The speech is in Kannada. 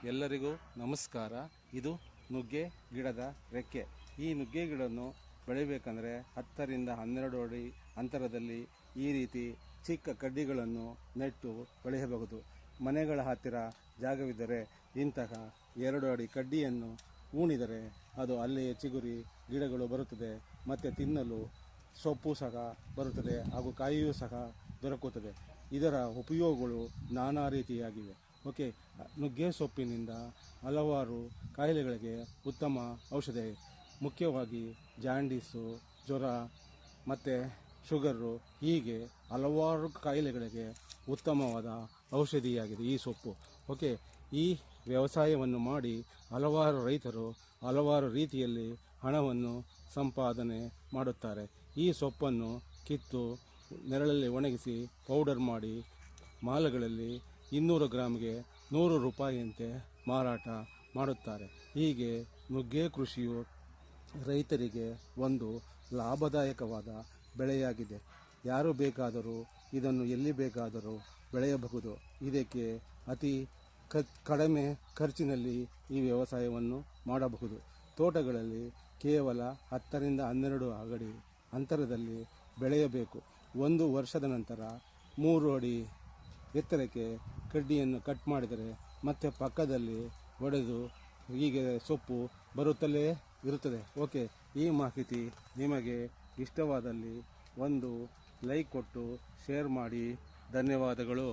ಎಲ್ಲರಿಗೂ ನಮಸ್ಕಾರ. ಇದು ನುಗ್ಗೆ ಗಿಡದ ರೆಕ್ಕೆ. ಈ ನುಗ್ಗೆ ಗಿಡವನ್ನು ಬೆಳಿಬೇಕಂದ್ರೆ 10 ರಿಂದ 12 ಅಡಿ ಅಂತರದಲ್ಲಿ ಈ ರೀತಿ ಚಿಕ್ಕ ಕಡ್ಡಿಗಳನ್ನು ನೆಟ್ಟು ಬೆಳೆಯಬಹುದು. ಮನೆಗಳ ಹತ್ತಿರ ಜಾಗವಿದ್ದರೆ ಇಂತಹ 2 ಅಡಿ ಕಡ್ಡಿಯನ್ನು ಊಣಿದರೆ ಅದು ಅಲ್ಲಿಯೇ ಚಿಗುರಿ ಗಿಡಗಳು ಬರುತ್ತದೆ. ಮತ್ತು ತಿನ್ನಲು ಸೊಪ್ಪು ಸಹ ಬರುತ್ತದೆ ಹಾಗೂ ಕಾಯಿಯೂ ಸಹ ದೊರಕುತ್ತದೆ. ಇದರ ಉಪಯೋಗಗಳು ನಾನಾ ರೀತಿಯಾಗಿವೆ. ಓಕೆ, ನುಗ್ಗೆ ಸೊಪ್ಪಿನಿಂದ ಹಲವಾರು ಕಾಯಿಲೆಗಳಿಗೆ ಉತ್ತಮ ಔಷಧ. ಮುಖ್ಯವಾಗಿ ಜಾಂಡೀಸು, ಜ್ವರ ಮತ್ತು ಶುಗರು, ಹೀಗೆ ಹಲವಾರು ಕಾಯಿಲೆಗಳಿಗೆ ಉತ್ತಮವಾದ ಔಷಧಿಯಾಗಿದೆ ಈ ಸೊಪ್ಪು. ಓಕೆ, ಈ ವ್ಯವಸಾಯವನ್ನು ಮಾಡಿ ಹಲವಾರು ರೈತರು ಹಲವಾರು ರೀತಿಯಲ್ಲಿ ಹಣವನ್ನು ಸಂಪಾದನೆ ಮಾಡುತ್ತಾರೆ. ಈ ಸೊಪ್ಪನ್ನು ಕಿತ್ತು ನೆರಳಲ್ಲಿ ಒಣಗಿಸಿ ಪೌಡರ್ ಮಾಡಿ ಮಾಲಗಳಲ್ಲಿ 200 ಗ್ರಾಮ್ಗೆ 100 ರೂಪಾಯಿಯಂತೆ ಮಾರಾಟ ಮಾಡುತ್ತಾರೆ. ಹೀಗೆ ನುಗ್ಗೆ ಕೃಷಿಯು ರೈತರಿಗೆ ಒಂದು ಲಾಭದಾಯಕವಾದ ಬೆಳೆಯಾಗಿದೆ. ಯಾರು ಬೇಕಾದರೂ ಇದನ್ನು ಎಲ್ಲಿ ಬೇಕಾದರೂ ಬೆಳೆಯಬಹುದು. ಇದಕ್ಕೆ ಅತಿ ಕಡಿಮೆ ಖರ್ಚಿನಲ್ಲಿ ಈ ವ್ಯವಸಾಯವನ್ನು ಮಾಡಬಹುದು. ತೋಟಗಳಲ್ಲಿ ಕೇವಲ 10 ರಿಂದ 12 ಅಡಿ ಅಂತರದಲ್ಲಿ ಬೆಳೆಯಬೇಕು. 1 ವರ್ಷದ ನಂತರ 3 ಅಡಿ ಎತ್ತರಕ್ಕೆ ಕಡ್ಡಿಯನ್ನು ಕಟ್ ಮಾಡಿದರೆ ಮತ್ತೆ ಪಕ್ಕದಲ್ಲಿ ಒಡೆದು ಹೀಗೆ ಸೊಪ್ಪು ಬರುತ್ತಲೇ ಇರುತ್ತದೆ. ಓಕೆ, ಈ ಮಾಹಿತಿ ನಿಮಗೆ ಇಷ್ಟವಾದಲ್ಲಿ ಒಂದು ಲೈಕ್ ಕೊಟ್ಟು ಶೇರ್ ಮಾಡಿ. ಧನ್ಯವಾದಗಳು.